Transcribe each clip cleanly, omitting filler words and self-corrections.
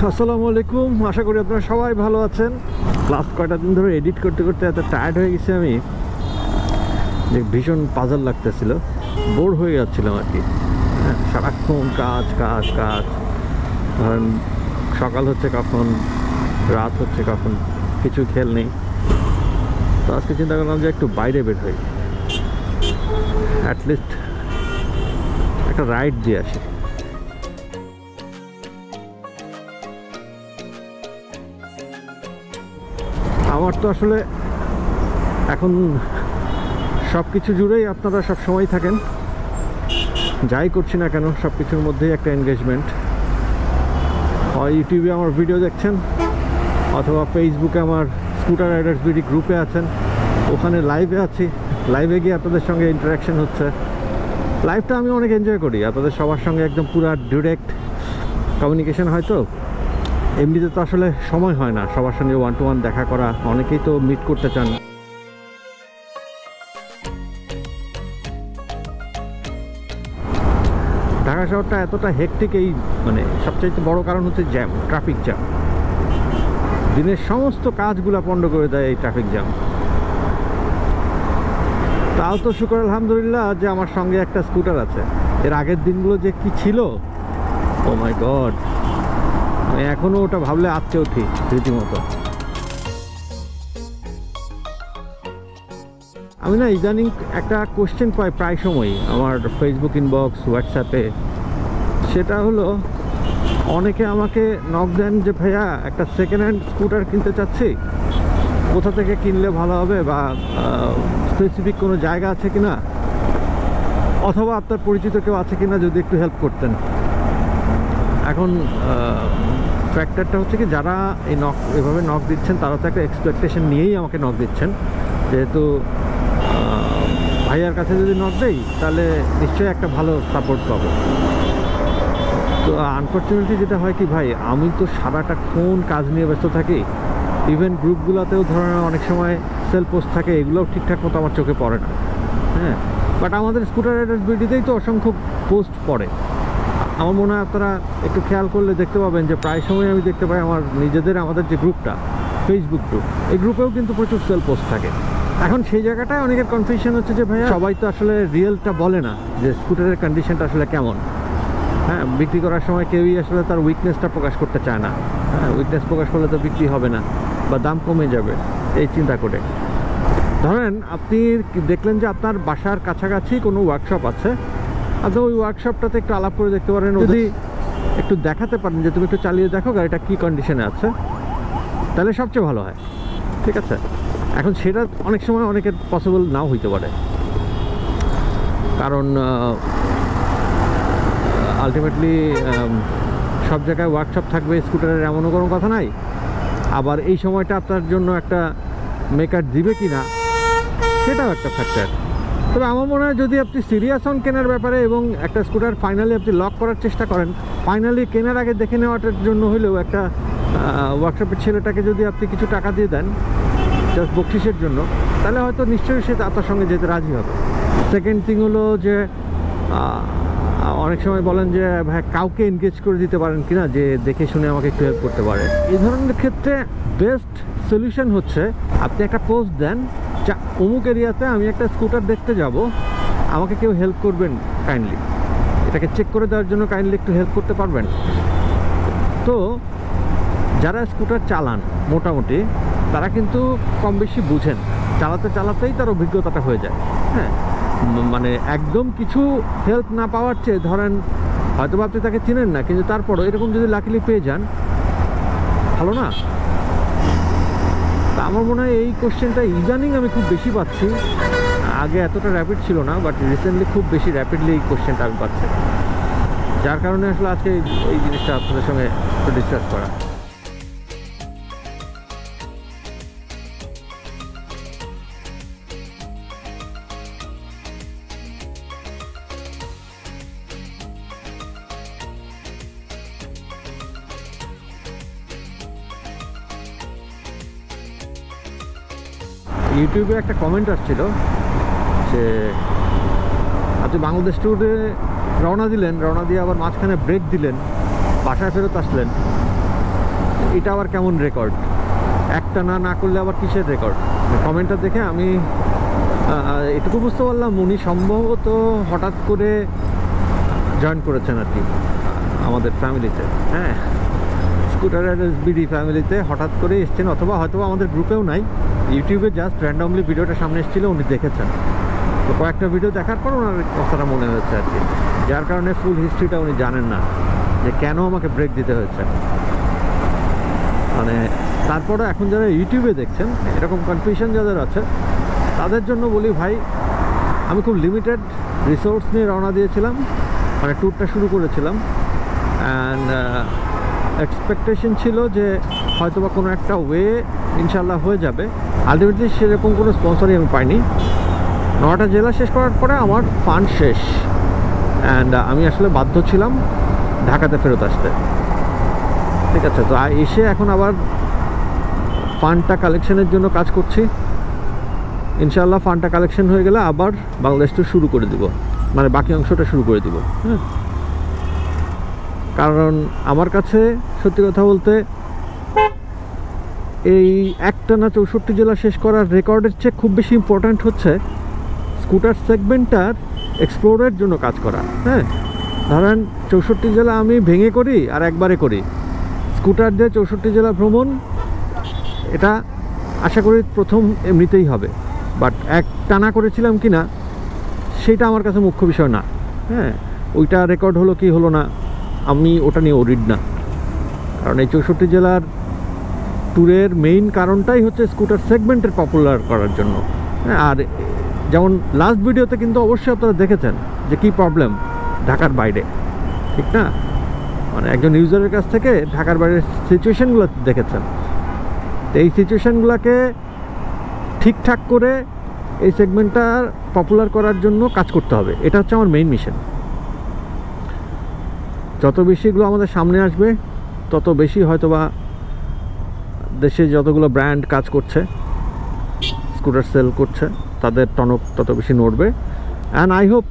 আসসালামু আলাইকুম, আশা করি আপনারা সবাই ভালো আছেন। লাস্ট কয়টা দিন ধরে এডিট করতে করতে এত টায়ার্ড হয়ে গেছি আমি যে ভীষণ পাজল লাগতেছিল, বোর হয়ে যাচ্ছিলাম আর কি। সারাক্ষণ কাজ কাজ কাজ, ধরেন সকাল হচ্ছে কখন, রাত হচ্ছে কখন, কিছু খেয়াল নেই। তো আজকে চিন্তা করলাম যে একটু বাইরে বের হই, অ্যাটলিস্ট একটা রাইড দিয়ে আসি। আমার তো আসলে এখন সব কিছু জুড়েই আপনারা সব সময় থাকেন, যাই করছি না কেন সব কিছুর মধ্যেই একটা এনগেজমেন্ট। হয় ইউটিউবে আমার ভিডিও দেখছেন, অথবা ফেসবুকে আমার স্কুটার রাইডার্স বিডি গ্রুপে আছেন, ওখানে লাইভে আছি, লাইভে গিয়ে আপনাদের সঙ্গে ইন্টারাকশন হচ্ছে। লাইভটা আমি অনেক এনজয় করি, আপনাদের সবার সঙ্গে একদম পুরো ডিরেক্ট কমিউনিকেশন হয়। তো এমনিতে তো আসলে সময় হয় না সবার সঙ্গে ওয়ান টু ওয়ান দেখা করা, অনেকেই তো মিট করতে চান। ঢাকা শহরটা এতটা হেক্টিক, এই মানে সবচাইতে বড় কারণ হচ্ছে জ্যাম, ট্রাফিক জ্যাম। দিনের সমস্ত কাজগুলো পণ্ড করে দেয় এই ট্রাফিক জ্যাম। তাও তো শুকর আলহামদুলিল্লাহ যে আমার সঙ্গে একটা স্কুটার আছে। এর আগের দিনগুলো যে কি ছিল, ও মাই গড, আমি এখনও ওটা ভাবলে আজকে উঠি রীতিমতো। আমি না ইদানিং একটা কোশ্চেন পাই প্রায় সময়ই আমার ফেসবুক ইনবক্স, হোয়াটসঅ্যাপে। সেটা হলো, অনেকে আমাকে নক দেন যে ভাইয়া একটা সেকেন্ড হ্যান্ড স্কুটার কিনতে চাচ্ছি, কোথা থেকে কিনলে ভালো হবে, বা স্পেসিফিক কোনো জায়গা আছে কিনা, অথবা আপনার পরিচিত কেউ আছে কিনা, যদি একটু হেল্প করতেন। এখন ফ্যাক্টরটা হচ্ছে কি, যারা এই এভাবে নক দিচ্ছেন তারা তো একটা এক্সপেকটেশন নিয়েই আমাকে নক দিচ্ছেন, যেহেতু ভাইয়ার কাছে যদি নক দেই তাহলে নিশ্চয়ই একটা ভালো সাপোর্ট পাবো। তো আনফর্চুনেটলি যেটা হয় কি ভাই, আমি তো সারাটাক্ষণ কাজ নিয়ে ব্যস্ত থাকি। ইভেন গ্রুপগুলোতেও ধরেন অনেক সময় সেল পোস্ট থাকে, এগুলোও ঠিকঠাক মতো আমার চোখে পড়ে না। হ্যাঁ, বাট আমাদের স্কুটার রাইডার্স বিডিতেই তো অসংখ্য পোস্ট পড়ে। আমার মনে হয় আপনারা একটু খেয়াল করলে দেখতে পাবেন যে প্রায় সময় আমি দেখতে পাই আমার আমাদের যে গ্রুপটা, ফেসবুক গ্রুপ, এই গ্রুপেও কিন্তু প্রচুর সেল পোস্ট থাকে। এখন সেই জায়গাটায় অনেকের কনফিউশন হচ্ছে যে ভাইয়া সবাই তো আসলে রিয়েলটা বলে না, যে স্কুটারের কন্ডিশনটা আসলে কেমন। হ্যাঁ, বিক্রি করার সময় কেউই আসলে তার উইকনেসটা প্রকাশ করতে চায় না। হ্যাঁ, উইকনেস প্রকাশ করলে তো বিক্রি হবে না বা দাম কমে যাবে, এই চিন্তা করে। ধরেন আপনি দেখলেন যে আপনার বাসার কাছাকাছি কোনো ওয়ার্কশপ আছে, আপনি ওই ওয়ার্কশপটাতে একটু আলাপ করে দেখতে পারেন। যদি একটু দেখাতে পারেন যে তুমি একটু চালিয়ে দেখো গাড়িটা কী কন্ডিশনে আছে, তাহলে সবচেয়ে ভালো হয়। ঠিক আছে, এখন সেটা অনেক সময় অনেকের পসিবল নাও হইতে পারে, কারণ আলটিমেটলি সব জায়গায় ওয়ার্কশপ থাকবে স্কুটারের এমনও কোনো কথা নাই। আবার এই সময়টা আপনার জন্য একটা মেকার দিবে কি না, সেটাও একটা ফ্যাক্টর। তবে আমার মনে হয় যদি আপনি সিরিয়াস হন কেনার ব্যাপারে এবং একটা স্কুটার ফাইনালি আপনি লক করার চেষ্টা করেন, ফাইনালি কেনার আগে দেখে নেওয়াটার জন্য হলেও একটা ওয়ার্কশপের ছেলেটাকে যদি আপনি কিছু টাকা দিয়ে দেন জাস্ট বকশিসের জন্য, তাহলে হয়তো নিশ্চয়ই সে আপনার সঙ্গে যেতে রাজি হবে। সেকেন্ড থিং হলো যে অনেক সময় বলেন যে ভাই কাউকে এনগেজ করে দিতে পারেন কিনা, যে দেখে শুনে আমাকে একটু হেল্প করতে পারে। এই ধরনের ক্ষেত্রে বেস্ট সলিউশন হচ্ছে আপনি একটা পোস্ট দেন, যা অমুক এরিয়াতে আমি একটা স্কুটার দেখতে যাব, আমাকে কেউ হেল্প করবেন কাইন্ডলি, এটাকে চেক করে দেওয়ার জন্য কাইন্ডলি একটু হেল্প করতে পারবেন। তো যারা স্কুটার চালান মোটামুটি, তারা কিন্তু কম বেশি বুঝেন, চালাতে চালাতেই তার অভিজ্ঞতাটা হয়ে যায়। হ্যাঁ, মানে একদম কিছু হেল্প না পাওয়ার চেয়ে, ধরেন হয়তো আপনি তাকে চিনেন না, কিন্তু তারপরও এরকম যদি লাকিলি পেয়ে যান, ভালো না? তা আমার মনে হয় এই কোশ্চেনটা ইদানিং আমি খুব বেশি পাচ্ছি, আগে এতটা র্যাপিড ছিল না, বাট রিসেন্টলি খুব বেশি র্যাপিডলি এই কোশ্চেনটা আমি পাচ্ছি, যার কারণে আসলে আজকে এই জিনিসটা আপনাদের সঙ্গে ডিসকাস করা। ইউটিউবে একটা কমেন্ট আসছিল যে আপনি বাংলাদেশ ট্যুরে রওনা দিলেন, রওনা দিয়ে আবার মাঝখানে ব্রেক দিলেন, বাসায় ফেরত আসলেন, এটা আবার কেমন রেকর্ড? একটা না করলে আবার কিসের রেকর্ড? কমেন্টটা দেখে আমি এটুকু বুঝতে পারলাম উনি সম্ভবত হঠাৎ করে জয়েন করেছেন আর কি আমাদের ফ্যামিলিতে। হ্যাঁ, স্কুটার বিডি ফ্যামিলিতে হঠাৎ করে এসছেন, অথবা হয়তো আমাদের গ্রুপেও নাই, ইউটিউবে জাস্ট র্যান্ডমলি ভিডিওটা সামনে এসেছিল, উনি দেখেছেন। তো কয়েকটা ভিডিও দেখার পর ওনার কথাটা মনে হয়েছে আর কি, যার কারণে ফুল হিস্ট্রিটা উনি জানেন না যে কেন আমাকে ব্রেক দিতে হয়েছে। মানে তারপরে এখন যারা ইউটিউবে দেখছেন, এরকম কনফিউশন যাদের আছে তাদের জন্য বলি ভাই, আমি খুব লিমিটেড রিসোর্স নিয়ে রওনা দিয়েছিলাম, মানে ট্যুরটা শুরু করেছিলাম। অ্যান্ড এক্সপেকটেশন ছিল যে হয়তো বা কোনো একটা ওয়ে ইনশাল্লাহ হয়ে যাবে। আলটিমেটলি সেরকম কোনো স্পন্সরই আমি পাইনি। 9টা জেলা শেষ করার পরে আমার ফান্ড শেষ, অ্যান্ড আমি আসলে বাধ্য ছিলাম ঢাকাতে ফেরত আসতে। ঠিক আছে, তো এসে এখন আবার ফান্ডটা কালেকশনের জন্য কাজ করছি। ইনশাআল্লাহ ফান্ডটা কালেকশন হয়ে গেলে আবার বাংলাদেশ ট্যুর শুরু করে দিব, মানে বাকি অংশটা শুরু করে দিব। হ্যাঁ, কারণ আমার কাছে সত্যি কথা বলতে এই একটানা 64 জেলা শেষ করার রেকর্ডের চেয়ে খুব বেশি ইম্পর্ট্যান্ট হচ্ছে স্কুটার সেগমেন্টটার এক্সপ্লোরের জন্য কাজ করা। হ্যাঁ, ধরেন 64 জেলা আমি ভেঙে করি আর একবারে করি। স্কুটার দিয়ে 64 জেলা ভ্রমণ, এটা আশা করি প্রথম এমনিতেই হবে, বাট এক টানা করেছিলাম কি না সেটা আমার কাছে মুখ্য বিষয় না। হ্যাঁ, ওইটা রেকর্ড হলো কি হলো না আমি ওটা নিয়ে ওরিড না, কারণ এই 64 জেলার ট্যুরের মেইন কারণটাই হচ্ছে স্কুটার সেগমেন্টের পপুলার করার জন্য। হ্যাঁ, আর যেমন লাস্ট ভিডিওতে কিন্তু অবশ্যই আপনারা দেখেছেন যে কী প্রবলেম ঢাকার বাইরে, ঠিক না? মানে একজন ইউজারের কাছ থেকে ঢাকার বাইরের সিচুয়েশানগুলো দেখেছেন। তো এই সিচুয়েশানগুলোকে ঠিকঠাক করে এই সেগমেন্টটা পপুলার করার জন্য কাজ করতে হবে, এটা হচ্ছে আমার মেইন মিশন। যত বেশি এগুলো আমাদের সামনে আসবে তত বেশি হয়তোবা দেশে যতগুলো ব্র্যান্ড কাজ করছে, স্কুটার সেল করছে, তাদের টনক তত বেশি নড়বে। অ্যান্ড আই হোপ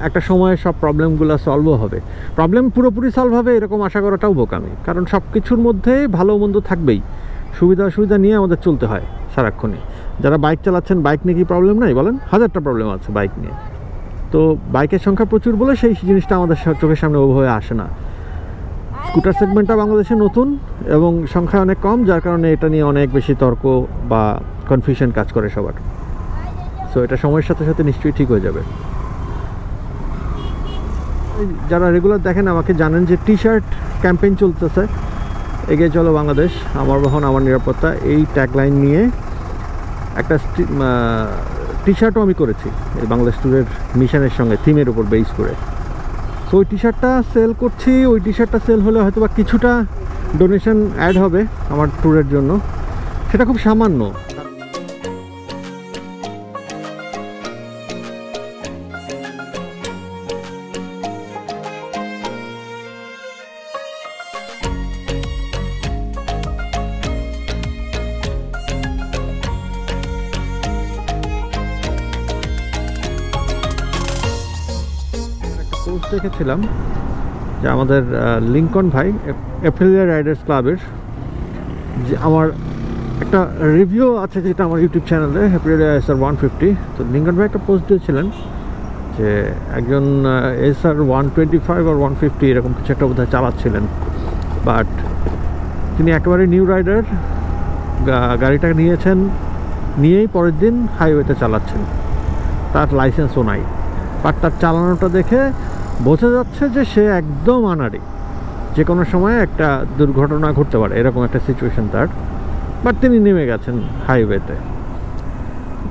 একটা সময়ে সব প্রবলেমগুলো সলভও হবে। প্রবলেম পুরোপুরি সলভ হবে এরকম আশা করাটাও বোকামি, কারণ সব কিছুর মধ্যেই ভালো মন্দ থাকবেই। সুবিধা অসুবিধা নিয়ে আমাদের চলতে হয় সারাক্ষণই। যারা বাইক চালাচ্ছেন, বাইক নিয়ে কি প্রবলেম নাই বলেন? হাজারটা প্রবলেম আছে বাইক নিয়ে। তো বাইকের সংখ্যা প্রচুর বলে সেই জিনিসটা আমাদের চোখের সামনে ওভাবে আসে না। স্কুটার সেগমেন্টটা বাংলাদেশে নতুন এবং সংখ্যা অনেক কম, যার কারণে এটা নিয়ে অনেক বেশি তর্ক বা কনফিউশন কাজ করে সবার। সো এটা সময়ের সাথে সাথে নিশ্চয়ই ঠিক হয়ে যাবে। যারা রেগুলার দেখেন আমাকে জানেন যে টি শার্ট ক্যাম্পেইন চলতেছে, এগিয়ে চলো বাংলাদেশ, আমার বহন আমার নিরাপত্তা, এই ট্যাগলাইন নিয়ে একটা টি শার্টও আমি করেছি এই বাংলাদেশ ট্যুরের মিশনের সঙ্গে, থিমের উপর বেস করে। সো ওই টি শার্টটা সেল করছি। ওই টি শার্টটা সেল হলে হয়তো বা কিছুটা ডোনেশন অ্যাড হবে আমার ট্যুরের জন্য, সেটা খুব সামান্য। পোস্ট দেখেছিলাম যে আমাদের লিঙ্কন ভাই এপ্রিলিয়া রাইডার্স ক্লাবের, যে আমার একটা রিভিউ আছে যেটা আমার ইউটিউব চ্যানেলে এপ্রিলিয়া SR 150। তো লিঙ্কন ভাই একটা পোস্ট দিয়েছিলেন যে একজন SR 125 আর 150 এরকম কিছু একটা বোধহয় চালাচ্ছিলেন, বাট তিনি একেবারে নিউ রাইডার, গাড়িটা নিয়েই পরের দিন হাইওয়েতে চালাচ্ছেন, তার লাইসেন্সও নাই। বাট তার চালানোটা দেখে বোঝা যাচ্ছে যে সে একদম আনাড়ি, যে কোনো সময় একটা দুর্ঘটনা ঘটতে পারে এরকম একটা সিচুয়েশন তার। বাট তিনি নেমে গেছেন হাইওয়েতে।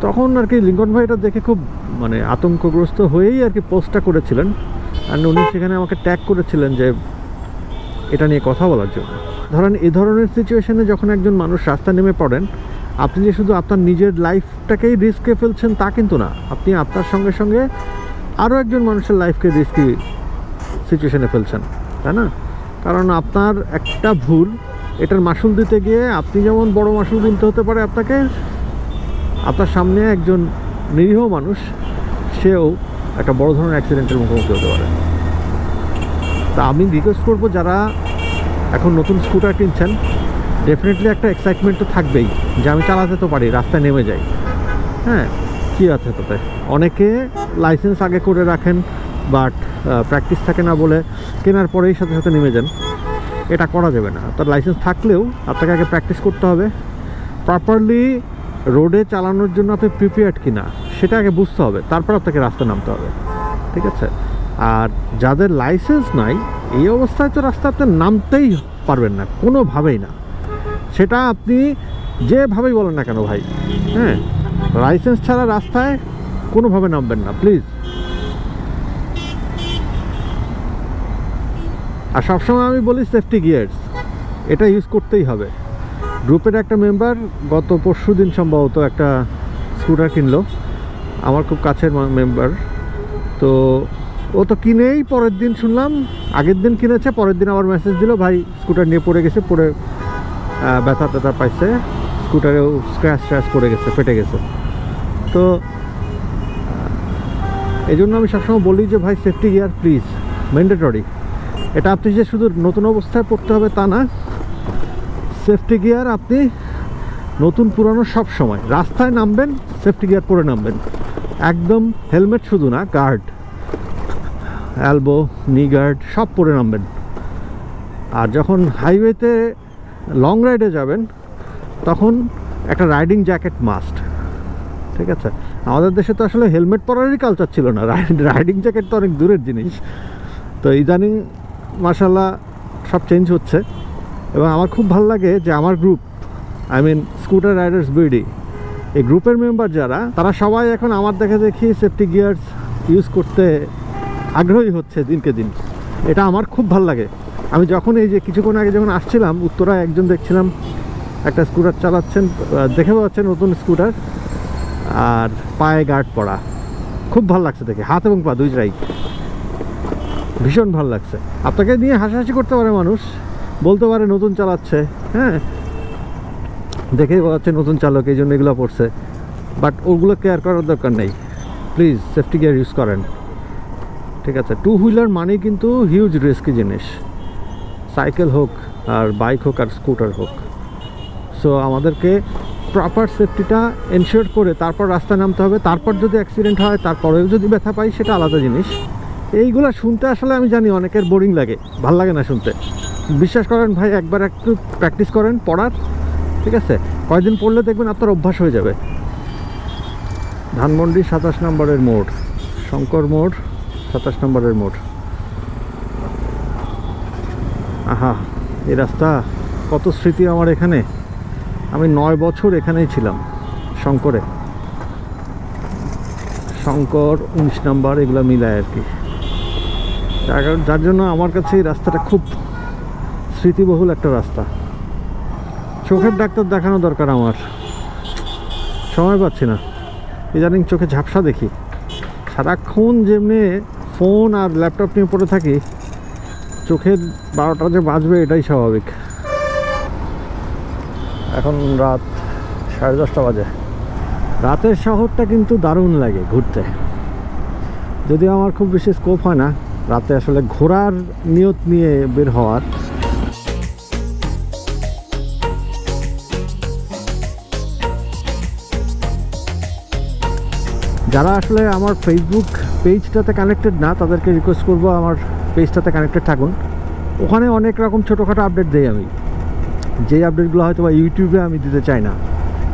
তখন আর কি লিঙ্কন ভাই এটা দেখে খুব মানে আতঙ্কগ্রস্ত হয়েই আর কি পোস্টটা করেছিলেন। আর উনি সেখানে আমাকে ট্যাগ করেছিলেন যে এটা নিয়ে কথা বলার জন্য। ধরেন এই ধরনের সিচুয়েশনে যখন একজন মানুষ রাস্তা নেমে পড়েন, আপনি যে শুধু আপনার নিজের লাইফটাকেই রিস্কে ফেলছেন তা কিন্তু না, আপনি আপনার সঙ্গে সঙ্গে আরও একজন মানুষের লাইফকে রিস্কি সিচুয়েশনে ফেলছেন, তাই না? কারণ আপনার একটা ভুল, এটার মাসুল দিতে গিয়ে আপনি যেমন বড় মাসুল গুনতে হতে পারে আপনাকে, আপনার সামনে একজন নিরীহ মানুষ সেও একটা বড় ধরনের অ্যাক্সিডেন্টের মুখোমুখি হতে পারে। তা আমি রিকোয়েস্ট করবো যারা এখন নতুন স্কুটার কিনছেন ডেফিনেটলি একটা এক্সাইটমেন্ট তো থাকবেই যে আমি চালাতে তো পারি, রাস্তায় নেমে যাই। হ্যাঁ, কী আছে তাতে? অনেকে লাইসেন্স আগে করে রাখেন, বাট প্র্যাকটিস থাকে না বলে কেনার পরেই সাথে সাথে নেমে যান। এটা করা যাবে না। তার লাইসেন্স থাকলেও আপনাকে আগে প্র্যাকটিস করতে হবে। প্রপারলি রোডে চালানোর জন্য আপনি প্রিপেয়ার্ড কিনা সেটা আগে বুঝতে হবে, তারপর আপনাকে রাস্তায় নামতে হবে, ঠিক আছে? আর যাদের লাইসেন্স নাই এই অবস্থায় তো রাস্তা আপনি নামতেই পারবেন না, কোনোভাবেই না। সেটা আপনি যেভাবেই বলেন না কেন ভাই, হ্যাঁ, লাইসেন্স ছাড়া রাস্তায় কোনোভাবে নামবেন না প্লিজ। আর সবসময় আমি বলি সেফটি গিয়ার্স এটা ইউজ করতেই হবে। গ্রুপের একটা মেম্বার গত পরশু দিন সম্ভবত একটা স্কুটার কিনলো, আমার খুব কাছের মেম্বার। তো ও তো কিনেই পরের দিন শুনলাম, আগের দিন কিনেছে, পরের দিন আবার মেসেজ দিল, ভাই স্কুটার নিয়ে পড়ে গেছে, পড়ে ব্যথা ট্যাথা পাইছে, স্কুটারেও স্ক্র্যাচ পড়ে গেছে, ফেটে গেছে। তো এই জন্য আমি সবসময় বলি যে ভাই সেফটি গিয়ার প্লিজ ম্যান্ডেটরি। এটা আপনি যে শুধু নতুন অবস্থায় পড়তে হবে তা না, সেফটি গিয়ার আপনি নতুন পুরানো সব সময় রাস্তায় নামবেন সেফটি গিয়ার পরে নামবেন। একদম হেলমেট শুধু না, গার্ড, এলবো, নি গার্ড সব পরে নামবেন। আর যখন হাইওয়েতে লং রাইডে যাবেন তখন একটা রাইডিং জ্যাকেট মাস্ট, ঠিক আছে? আমাদের দেশে তো আসলে হেলমেট পরারই কালচার ছিল না, রাইডিং জ্যাকেট তো অনেক দূরের জিনিস। তো ইদানিং মাশাআল্লাহ সব চেঞ্জ হচ্ছে। এবং আমার খুব ভালো লাগে যে আমার group, I mean scooter riders BD, এই গ্রুপের মেম্বার যারা, তারা সবাই এখন আমার দেখা দেখি সেফটি গিয়ার্স ইউজ করতে আগ্রহী হচ্ছে দিনকে দিন। এটা আমার খুব ভালো লাগে। আমি যখন এই যে কিছুক্ষণ আগে যখন আসছিলাম উত্তরায় একজন দেখছিলাম একটা স্কুটার চালাচ্ছেন, দেখে পাচ্ছেন নতুন স্কুটার, আর পায়ে গার্ড পরা, খুব ভালো লাগছে দেখে, হাত এবং পা দুইটাই ভীষণ ভালো লাগছে। আপনাকে নিয়ে হাসাহাসি করতে পারে মানুষ, বলতে পারে নতুন চালাচ্ছে, হ্যাঁ, দেখেই পাচ্ছে নতুন চালক এই জন্য এগুলো পড়ছে, বাট ওগুলো কেয়ার করার দরকার নেই। প্লিজ সেফটি গিয়ার ইউজ করেন, ঠিক আছে? টু হুইলার মানে কিন্তু হিউজ রিস্কি জিনিস, সাইকেল হোক আর বাইক হোক আর স্কুটার হোক। সো আমাদেরকে প্রপার সেফটিটা এনশিওর করে তারপর রাস্তায় নামতে হবে। তারপর যদি অ্যাক্সিডেন্ট হয়, তারপরেও যদি ব্যথা পাই, সেটা আলাদা জিনিস। এইগুলো শুনতে আসলে আমি জানি অনেকের বোরিং লাগে, ভাল লাগে না শুনতে। বিশ্বাস করেন ভাই, একবার একটু প্র্যাকটিস করেন পড়ার, ঠিক আছে? কয়েকদিন পড়লে দেখবেন আপনার অভ্যাস হয়ে যাবে। ধানমন্ডি 27 নম্বরের মোড়, শঙ্কর মোড় 27 নম্বরের মোড়। আহা, এই রাস্তা, কত স্মৃতি আমার এখানে। আমি 9 বছর এখানেই ছিলাম, শঙ্করে, শঙ্কর 19 নম্বর, এগুলো মিলায় আর কি। যার জন্য আমার কাছে এই রাস্তাটা খুব স্মৃতিবহুল একটা রাস্তা। চোখের ডাক্তার দেখানো দরকার আমার, সময় পাচ্ছি না। ইদানিং চোখে ঝাপসা দেখি, সারাক্ষণ যেমনি ফোন আর ল্যাপটপ নিয়ে পড়ে থাকি, চোখের 12টা যে বাজবে এটাই স্বাভাবিক। এখন রাত 10:30 বাজে। রাতের শহরটা কিন্তু দারুণ লাগে ঘুরতে, যদিও আমার খুব বেশি স্কোপ হয় না রাতে আসলে ঘোরার নিয়ত নিয়ে বের হওয়ার। যারা আসলে আমার ফেসবুক পেজটাতে কানেক্টেড না, তাদেরকে রিকোয়েস্ট করবো আমার পেজটাতে কানেক্টেড থাকুন। ওখানে অনেক রকম ছোটোখাটো আপডেট দিই আমি, যেই আপডেটগুলো হয়তো বা ইউটিউবে আমি দিতে চাই না,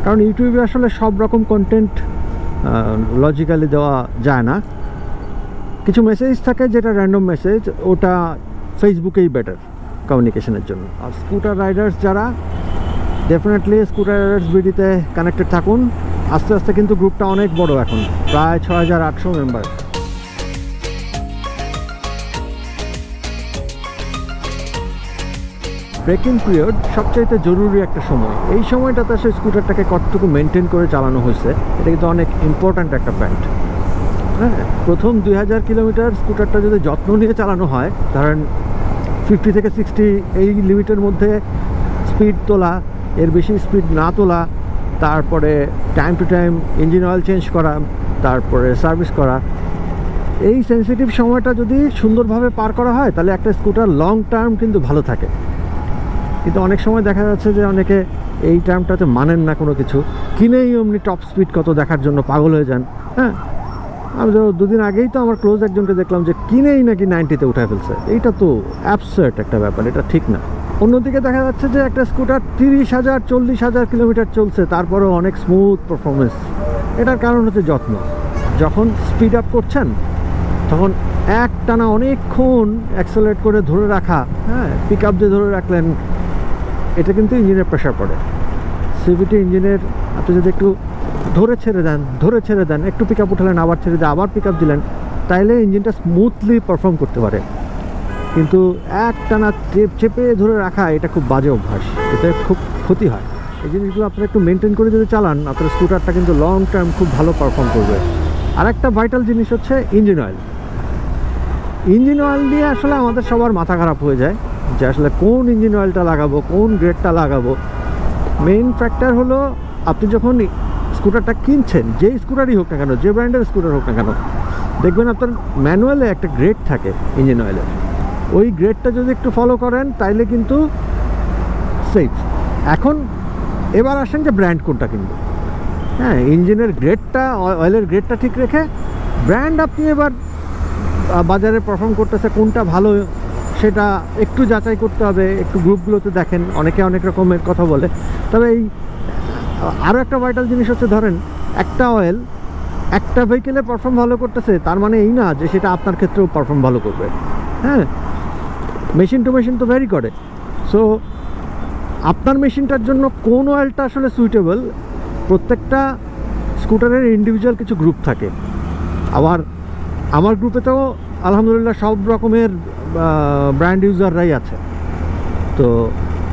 কারণ ইউটিউবে আসলে সব রকম কন্টেন্ট লজিক্যালি দেওয়া যায় না। কিছু মেসেজ থাকে যেটা র্যান্ডম মেসেজ, ওটা ফেসবুকেই বেটার কমিউনিকেশনের জন্য। আর স্কুটার রাইডার্স যারা, ডেফিনেটলি স্কুটার রাইডার্স বিডিতে কানেক্টেড থাকুন। আস্তে আস্তে কিন্তু গ্রুপটা অনেক বড়, এখন প্রায় 6800 মেম্বার। ব্রেকিং পিরিয়ড সবচাইতে জরুরি একটা সময়। এই সময়টাতে আসলে স্কুটারটাকে কতটুকু মেনটেন করে চালানো হয়েছে, এটা কিন্তু অনেক ইম্পর্ট্যান্ট একটা ফ্যাক্ট। হ্যাঁ, প্রথম 2000 কিলোমিটার স্কুটারটা যদি যত্ন নিয়ে চালানো হয়, ধরেন 50 থেকে 60 এই লিমিটের মধ্যে স্পিড তোলা, এর বেশি স্পিড না তোলা, তারপরে time to time engine oil change করা, তারপরে সার্ভিস করা, এই সেন্সিটিভ সময়টা যদি সুন্দরভাবে পার করা হয়, তাহলে একটা স্কুটার লং টার্ম কিন্তু ভালো থাকে। কিন্তু অনেক সময় দেখা যাচ্ছে যে অনেকে এই টার্মটাতে মানেন না কোনো কিছু, কিনেই অমনি টপ স্পিড কত দেখার জন্য পাগল হয়ে যান। হ্যাঁ, আমি তো দুদিন আগেই তো আমার ক্লোজ একজনকে দেখলাম যে কিনেই নাকি 90-তে উঠে ফেলছে। এইটা তো অ্যাবসার্ড একটা ব্যাপার, এটা ঠিক না। অন্যদিকে দেখা যাচ্ছে যে একটা স্কুটার 30,000 40,000 কিলোমিটার চলছে, তারপরেও অনেক স্মুথ পারফরমেন্স। এটার কারণ হচ্ছে যত্ন। যখন স্পিড আপ করছেন তখন একটানা অনেকক্ষণ অ্যাক্সেলারেট করে ধরে রাখা, হ্যাঁ, পিক আপ দিয়ে ধরে রাখলেন, এটা কিন্তু ইঞ্জিনের প্রেশার পড়ে। সিভিটি ইঞ্জিনের আপনি যদি একটু ধরে ছেড়ে দেন, একটু পিক আপ উঠালেন, আবার ছেড়ে দিয়ে আবার পিক আপ দিলেন, তাইলে ইঞ্জিনটা স্মুথলি পারফর্ম করতে পারে। কিন্তু একটানা চেপে ধরে রাখা এটা খুব বাজে অভ্যাস, এতে খুব ক্ষতি হয়। এই জিনিসগুলো আপনারা একটু মেনটেন করে যদি চালান, আপনার স্কুটারটা কিন্তু লং টার্ম খুব ভালো পারফর্ম করবে। আর একটা ভাইটাল জিনিস হচ্ছে ইঞ্জিন অয়েল। ইঞ্জিন অয়েল নিয়ে আসলে আমাদের সবার মাথা খারাপ হয়ে যায় যে আসলে কোন ইঞ্জিন অয়েলটা লাগাবো, কোন গ্রেডটা লাগাবো। মেইন ফ্যাক্টর হলো আপনি যখন স্কুটারটা কিনছেন, যেই স্কুটারই হোক না কেন, যে ব্র্যান্ডের স্কুটার হোক না কেন, দেখবেন আপনার ম্যানুয়ালে একটা গ্রেড থাকে ইঞ্জিন অয়েলের। ওই গ্রেডটা যদি একটু ফলো করেন তাইলে কিন্তু সেফ। এখন এবার আসেন যে ব্র্যান্ড কোনটা কিনবো। হ্যাঁ, ইঞ্জিনের গ্রেডটা, অয়েলের গ্রেডটা ঠিক রেখে ব্র্যান্ড আপনি এবার বাজারে পারফর্ম করতেছে কোনটা ভালো সেটা একটু যাচাই করতে হবে। একটু গ্রুপগুলোতে দেখেন, অনেকে অনেক রকমের কথা বলে। তবে এই আরও একটা ভাইটাল জিনিস হচ্ছে, ধরেন একটা অয়েল একটা ভেহিকেলে পারফর্ম ভালো করতেছে, তার মানে এই না যে সেটা আপনার ক্ষেত্রেও পারফর্ম ভালো করবে। হ্যাঁ, মেশিন টু মেশিন তো ভ্যারি করে। সো আপনার মেশিনটার জন্য কোন অয়েলটা আসলে সুইটেবল, প্রত্যেকটা স্কুটারের ইন্ডিভিজুয়াল কিছু গ্রুপ থাকে। আবার আমার গ্রুপেতেও আলহামদুলিল্লাহ সব রকমের ব্র্যান্ড ইউজাররাই আছে। তো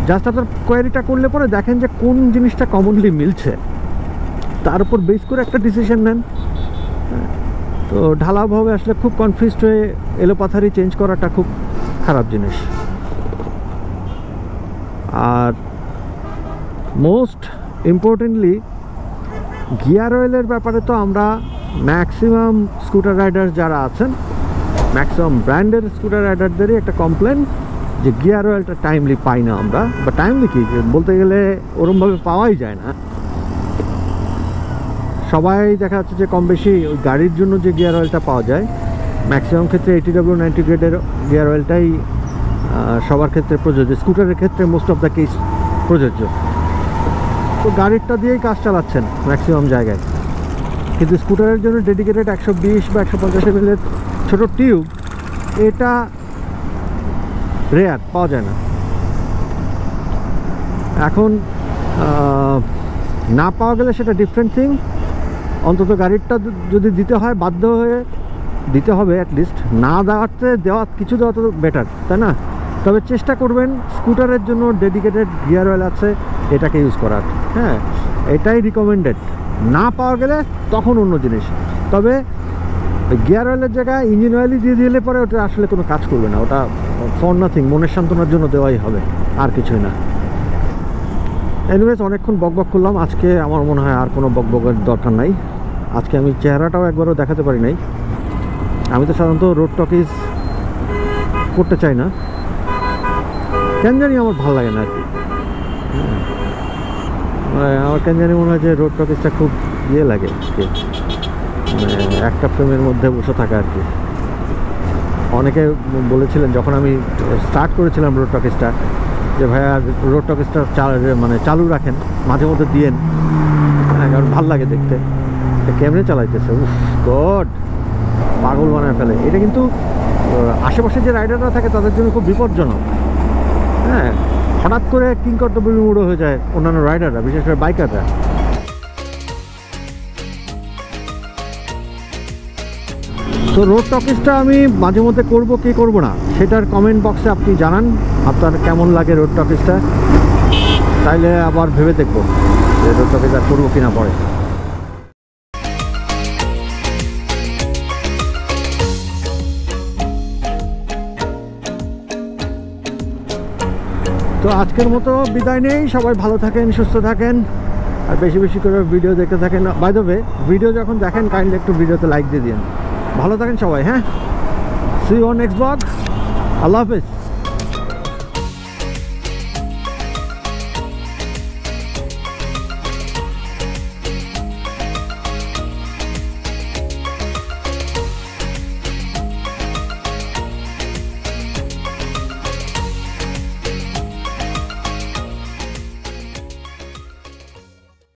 জাস্ট আপনার কোয়ারিটা করলে পরে দেখেন যে কোন জিনিসটা কমনলি মিলছে, তার উপর বেস করে একটা ডিসিশন নেন। তো ঢালাওভাবে আসলে খুব কনফিউজড হয়ে এলোপাথারি চেঞ্জ করাটা খুব খারাপ জিনিস। আর মোস্ট ইম্পর্টেন্টলি গিয়ার অয়েলের ব্যাপারে তো আমরা ম্যাক্সিমাম স্কুটার রাইডার যারা আছেন, ম্যাক্সিমাম ব্র্যান্ডের স্কুটার রাইডারদেরই একটা কমপ্লেন যে গিয়ার অয়েলটা টাইমলি পাই না আমরা। বা টাইমলি কি বলতে গেলে ওরমভাবে পাওয়াই যায় না। সবাই দেখা যাচ্ছে যে কম বেশি ওই গাড়ির জন্য যে গিয়ার অয়েলটা পাওয়া যায়, ম্যাক্সিমাম ক্ষেত্রে 80W 90 গ্রেডের গিয়ার অয়েলটাই সবার ক্ষেত্রে প্রযোজ্য। স্কুটারের ক্ষেত্রে মোস্ট অফ দ্য কেস প্রযোজ্য। তো গাড়িরটা দিয়েই কাজ চালাচ্ছেন ম্যাক্সিমাম জায়গায়। কিন্তু স্কুটারের জন্য ডেডিকেটেড 120 বা 150 ml ছোটো টিউব, এটা রেয়ার, পাওয়া যায় না। এখন না পাওয়া গেলে সেটা ডিফারেন্ট থিং। অন্তত গাড়িরটা যদি দিতে হয়, বাধ্য হয়ে দিতে হবে অ্যাটলিস্ট। না দেওয়া কিছু দেওয়া তো বেটার, তাই না? তবে চেষ্টা করবেন স্কুটারের জন্য ডেডিকেটেড গিয়ার অয়েল আছে, এটাকে ইউজ করার। হ্যাঁ, এটাই রিকমেন্ডেড। না পাওয়া গেলে তখন অন্য জিনিস। তবে গিয়ার অয়েলের জায়গায় ইঞ্জিন অয়েলই দিয়ে দিলে পরে ওটা আসলে কোনো কাজ করবে না। ওটা ফর নাথিং, মনের সান্ত্বনার জন্য দেওয়াই হবে, আর কিছুই না। এনিওয়েজ, অনেকক্ষণ বকবক করলাম। আজকে আমার মনে হয় আর কোনো বকবকের দরকার নাই। আজকে আমি চেহারাটাও একবারও দেখাতে পারি নাই। আমি তো সাধারণত রোড টকিজ করতে চাই না, কেন জানি আমার ভালো লাগে না আর কি। আমার কেন জানি মনে হয় যে রোড টকিজটা খুব ইয়ে লাগে, মানে একটা ফ্রেমের মধ্যে বসে থাকা আর কি। অনেকে বলেছিলেন যখন আমি স্টার্ট করেছিলাম রোড টকিজটা, যে ভাইয়া রোড টকিজটা মানে চালু রাখেন, মাঝে মধ্যে দিয়েন, কারণ ভাল লাগে দেখতে। কেমনে চালাইতেছে, উফ গড, পাগল বানায় ফেলে। এটা কিন্তু আশেপাশে যে রাইডাররা থাকে তাদের জন্য খুব বিপজ্জনক। হ্যাঁ, হঠাৎ করে কিংকর্তব্যবিমূঢ় হয়ে যায় অন্যান্য রাইডাররা, বিশেষ করে বাইকাররা। তো রোড টকিজটা আমি মাঝে মধ্যে করবো কি করবো না, সেটার কমেন্ট বক্সে আপনি জানান আপনার কেমন লাগে রোড টকিজটা। তাইলে আবার ভেবে দেখবো যে রোড টকিজ আর করবো কিনা পরে। তো আজকের মতো বিদায় নেই। সবাই ভালো থাকেন, সুস্থ থাকেন, আর বেশি বেশি করে ভিডিও দেখতে থাকেন। বাই দ্য ওয়ে, ভিডিও যখন দেখেন কাইন্ডলি একটু ভিডিওতে লাইক দিয়ে দিন। ভালো থাকেন সবাই। হ্যাঁ, see you on next blog. আল্লাহ হাফেজ।